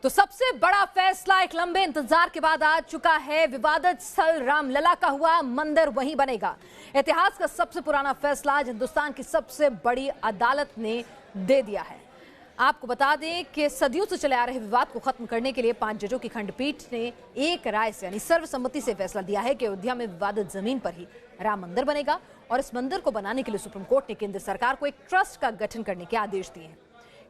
तो सबसे बड़ा फैसला एक लंबे इंतजार के बाद आ चुका है। विवादित स्थल रामलला का हुआ, मंदिर वहीं बनेगा। इतिहास का सबसे पुराना फैसला आज हिंदुस्तान की सबसे बड़ी अदालत ने दे दिया है। आपको बता दें कि सदियों से चले आ रहे विवाद को खत्म करने के लिए 5 जजों की खंडपीठ ने एक राय से यानी सर्वसम्मति से फैसला दिया है कि अयोध्या में विवादित जमीन पर ही राम मंदिर बनेगा और इस मंदिर को बनाने के लिए सुप्रीम कोर्ट ने केंद्र सरकार को एक ट्रस्ट का गठन करने के आदेश दिए हैं।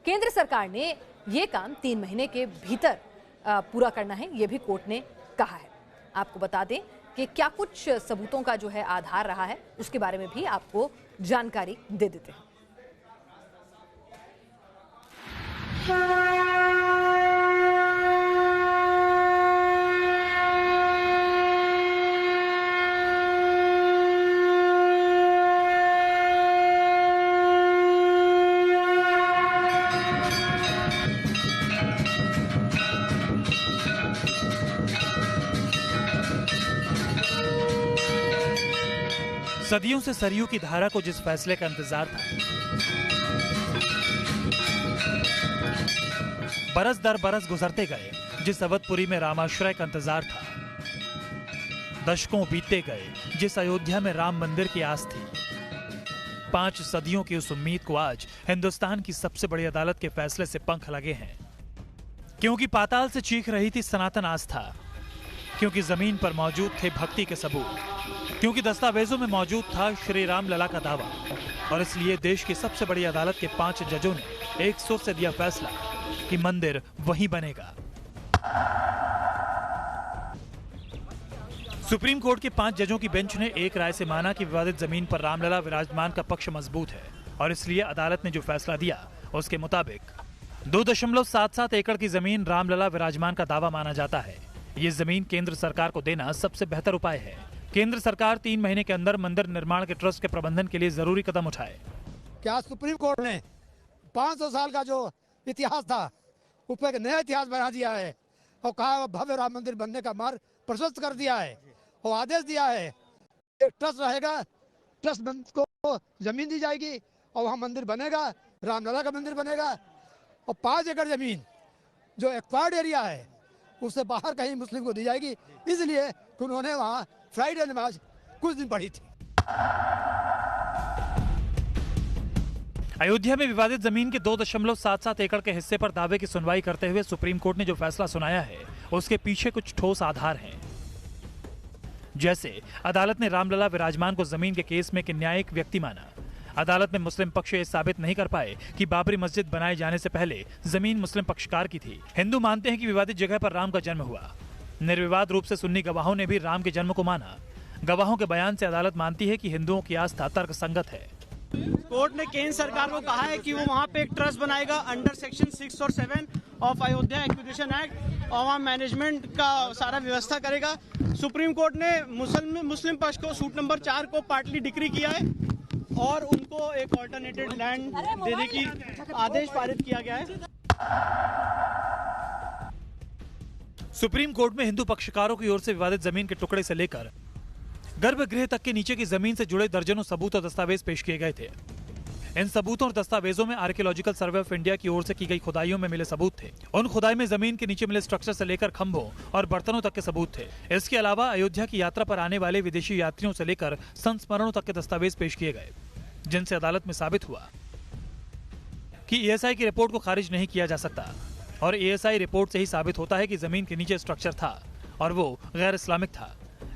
केंद्र सरकार ने ये काम 3 महीने के भीतर पूरा करना है, ये भी कोर्ट ने कहा है। आपको बता दें कि क्या कुछ सबूतों का जो है आधार रहा है, उसके बारे में भी आपको जानकारी दे देते हैं। सदियों से सरयू की धारा को जिस फैसले का इंतजार था, बरस दर बरस गुजरते गए, जिस अवधपुरी में रामाश्रय का इंतजार था, दशकों बीतते गए, जिस अयोध्या में राम मंदिर की आस थी, 5 सदियों की उस उम्मीद को आज हिंदुस्तान की सबसे बड़ी अदालत के फैसले से पंख लगे हैं। क्योंकि पाताल से चीख रही थी सनातन आस्था, क्योंकि जमीन पर मौजूद थे भक्ति के सबूत, क्योंकि दस्तावेजों में मौजूद था श्री राम लला का दावा, और इसलिए देश की सबसे बड़ी अदालत के 5 जजों ने एक सुर से दिया फैसला कि मंदिर वहीं बनेगा। सुप्रीम कोर्ट के 5 जजों की बेंच ने एक राय से माना कि विवादित जमीन पर रामलला विराजमान का पक्ष मजबूत है, और इसलिए अदालत ने जो फैसला दिया उसके मुताबिक 2.77 एकड़ की जमीन रामलला विराजमान का दावा माना जाता है। ये जमीन केंद्र सरकार को देना सबसे बेहतर उपाय है। केंद्र सरकार 3 महीने के अंदर मंदिर निर्माण के ट्रस्ट के प्रबंधन के लिए जरूरी कदम उठाए। क्या सुप्रीम कोर्ट ने 500 साल का जो इतिहास था उस पर एक नया इतिहास बना दिया है और कहा भव्य राम मंदिर बनने का मार्ग प्रशस्त कर दिया है और आदेश दिया है एक ट्रस्ट रहेगा, ट्रस्ट को जमीन दी जाएगी और वहाँ मंदिर बनेगा, रामलला का मंदिर बनेगा। और 5 एकड़ जमीन जो एक्वायर्ड एरिया है उससे बाहर कहीं मुस्लिम को दी जाएगी, इसलिए उन्होंने वहाँ फ्राइडे नमाज कुछ दिन पढ़ी थी। अयोध्या में विवादित जमीन के 2.77 एकड़ के हिस्से पर दावे की सुनवाई करते हुए सुप्रीम कोर्ट ने जो फैसला सुनाया है उसके पीछे कुछ ठोस आधार हैं। जैसे अदालत ने रामलला विराजमान को जमीन के केस में एक न्यायिक व्यक्ति माना। अदालत में मुस्लिम पक्ष ये साबित नहीं कर पाए कि बाबरी मस्जिद बनाए जाने से पहले जमीन मुस्लिम पक्षकार की थी। हिंदू मानते हैं कि विवादित जगह पर राम का जन्म हुआ। निर्विवाद रूप से सुन्नी गवाहों ने भी राम के जन्म को माना। गवाहों के बयान से अदालत मानती है कि हिंदुओं की आस्था तर्कसंगत है। कोर्ट ने केंद्र सरकार को कहा है कि वो वहाँ पे एक ट्रस्ट बनाएगा अंडर सेक्शन 6 और 7 ऑफ अयोध्या एक्विजिशन एक्ट और वहाँ मैनेजमेंट का सारा व्यवस्था करेगा। सुप्रीम कोर्ट ने मुस्लिम पक्ष को सूट नंबर 4 को पार्टली डिक्री किया है और उनको एक ऑल्टरनेटेड लैंड देने की आदेश पारित किया गया है। सुप्रीम कोर्ट में हिंदू पक्षकारों की ओर से विवादित जमीन के टुकड़े से लेकर गर्भगृह तक के नीचे की जमीन से जुड़े दर्जनों सबूत और दस्तावेज पेश किए गए थे। इन सबूतों और दस्तावेजों में आर्कियोलॉजिकल सर्वे ऑफ इंडिया की ओर से की गई खुदाइयों में मिले सबूत थे। उन खुदाई में जमीन के नीचे मिले स्ट्रक्चर से लेकर खंभों और बर्तनों तक के सबूत थे। इसके अलावा अयोध्या की यात्रा पर आने वाले विदेशी यात्रियों से लेकर संस्मरणों तक के दस्तावेज पेश किए गए, जिनसे अदालत में साबित हुआ कि ESI की रिपोर्ट को खारिज नहीं किया जा सकता और ESI रिपोर्ट से ही साबित होता है कि जमीन के नीचे स्ट्रक्चर था और वो गैर इस्लामिक था।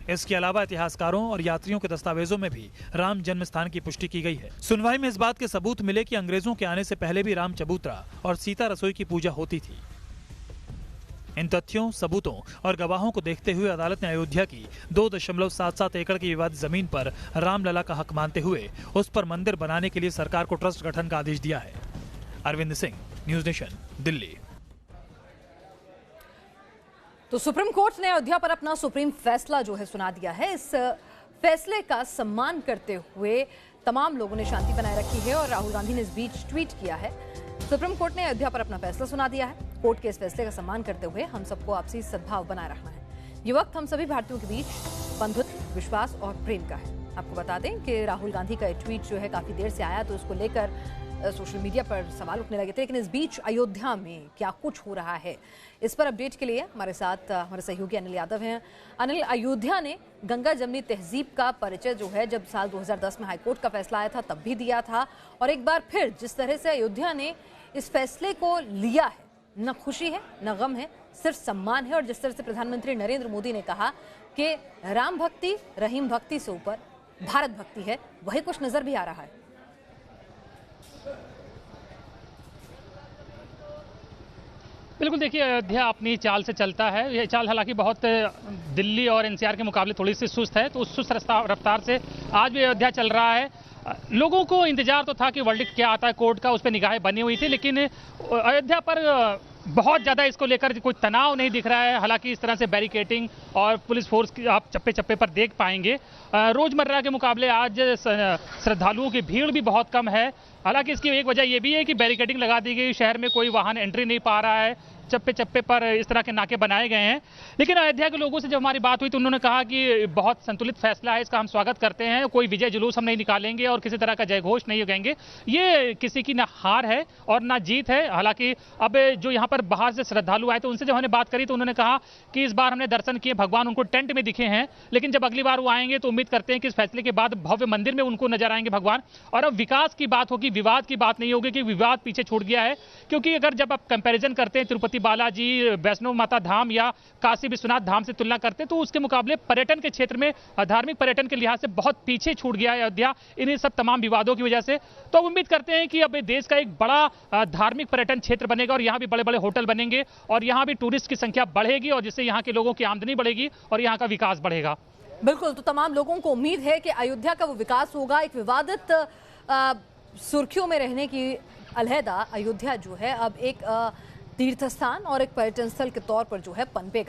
इसके अलावा इतिहासकारों और यात्रियों के दस्तावेजों में भी राम जन्म स्थान की पुष्टि की गई है। सुनवाई में इस बात के सबूत मिले कि अंग्रेजों के आने से पहले भी राम चबूतरा और सीता रसोई की पूजा होती थी। इन तथ्यों, सबूतों और गवाहों को देखते हुए अदालत ने अयोध्या की 2.77 एकड़ की विवादित जमीन पर रामलला का हक मानते हुए उस पर मंदिर बनाने के लिए सरकार को ट्रस्ट गठन का आदेश दिया है। Arvind Singh, news Nation, Delhi. तो सुप्रीम कोर्ट ने अयोध्या पर अपना सुप्रीम फैसला जो है सुना दिया है। इस फैसले का सम्मान करते हुए तमाम लोगों ने शांति बनाए रखी है और राहुल गांधी ने इस बीच ट्वीट किया है। सुप्रीम कोर्ट ने अयोध्या पर अपना फैसला सुना दिया है। कोर्ट के इस फैसले का सम्मान करते हुए हम सबको आपसी सद्भाव बनाए रखना है। ये वक्त हम सभी भारतीयों के बीच बंधुत्व, विश्वास और प्रेम का है। आपको बता दें कि राहुल गांधी का ट्वीट जो है काफी देर से आया, तो उसको लेकर सोशल मीडिया पर सवाल उठने लगे थे। लेकिन इस बीच अयोध्या में क्या कुछ हो रहा है, इस पर अपडेट के लिए हमारे साथ हमारे सहयोगी अनिल यादव हैं। अनिल, अयोध्या ने गंगा जमनी तहजीब का परिचय जो है जब साल 2010 में हाईकोर्ट का फैसला आया था तब भी दिया था, और एक बार फिर जिस तरह से अयोध्या ने इस फैसले को लिया है, न खुशी है न गम है, सिर्फ सम्मान है। और जिस तरह से प्रधानमंत्री नरेंद्र मोदी ने कहा कि राम भक्ति रहीम भक्ति से ऊपर भारत भक्ति है, वही कुछ नजर भी आ रहा है। बिल्कुल, देखिए अयोध्या अपनी चाल से चलता है। ये चाल हालांकि बहुत दिल्ली और एनसीआर के मुकाबले थोड़ी सी सुस्त है, तो उस सुस्त रफ्तार से आज भी अयोध्या चल रहा है। लोगों को इंतजार तो था कि वर्डिक्ट क्या आता है कोर्ट का, उस पर निगाहें बनी हुई थी, लेकिन अयोध्या पर बहुत ज़्यादा इसको लेकर कोई तनाव नहीं दिख रहा है। हालांकि इस तरह से बैरिकेटिंग और पुलिस फोर्स की आप चप्पे चप्पे पर देख पाएंगे। रोजमर्रा के मुकाबले आज श्रद्धालुओं की भीड़ भी बहुत कम है। हालांकि इसकी एक वजह यह भी है कि बैरिकेडिंग लगा दी गई, शहर में कोई वाहन एंट्री नहीं पा रहा है, चप्पे चप्पे पर इस तरह के नाके बनाए गए हैं। लेकिन अयोध्या के लोगों से जब हमारी बात हुई तो उन्होंने कहा कि बहुत संतुलित फैसला है, इसका हम स्वागत करते हैं, कोई विजय जुलूस हम नहीं निकालेंगे और किसी तरह का जयघोष नहीं कहेंगे। ये किसी की ना हार है और ना जीत है। हालांकि अब जो यहाँ पर बाहर से श्रद्धालु आए तो उनसे जब हमने बात करी तो उन्होंने कहा कि इस बार हमने दर्शन किए, भगवान उनको टेंट में दिखे हैं, लेकिन जब अगली बार वो आएंगे तो उम्मीद करते हैं कि इस फैसले के बाद भव्य मंदिर में उनको नजर आएंगे भगवान। और अब विकास की बात होगी, विवाद की बात नहीं होगी कि विवाद पीछे छूट गया है। क्योंकि अगर जब आप कंपैरिजन करते हैं तिरुपति बालाजी, वैष्णो माता धाम या काशी विश्वनाथ धाम से तुलना करते हैं तो उसके मुकाबले पर्यटन के क्षेत्र में, धार्मिक पर्यटन के लिहाज से बहुत पीछे छूट गया है अयोध्या इन्हीं सब तमाम विवादों की वजह से। तो उम्मीद करते हैं कि अब देश का एक बड़ा धार्मिक पर्यटन क्षेत्र बनेगा और यहाँ भी बड़े बड़े होटल बनेंगे और यहाँ भी टूरिस्ट की संख्या बढ़ेगी और जिससे यहाँ के लोगों की आमदनी बढ़ेगी और यहाँ का विकास बढ़ेगा। बिल्कुल, तो तमाम लोगों को उम्मीद है कि अयोध्या का वो विकास होगा। एक विवादित सुर्खियों में रहने की अलहदा अयोध्या जो है अब एक तीर्थ स्थान और एक पर्यटन स्थल के तौर पर जो है पनपेगा।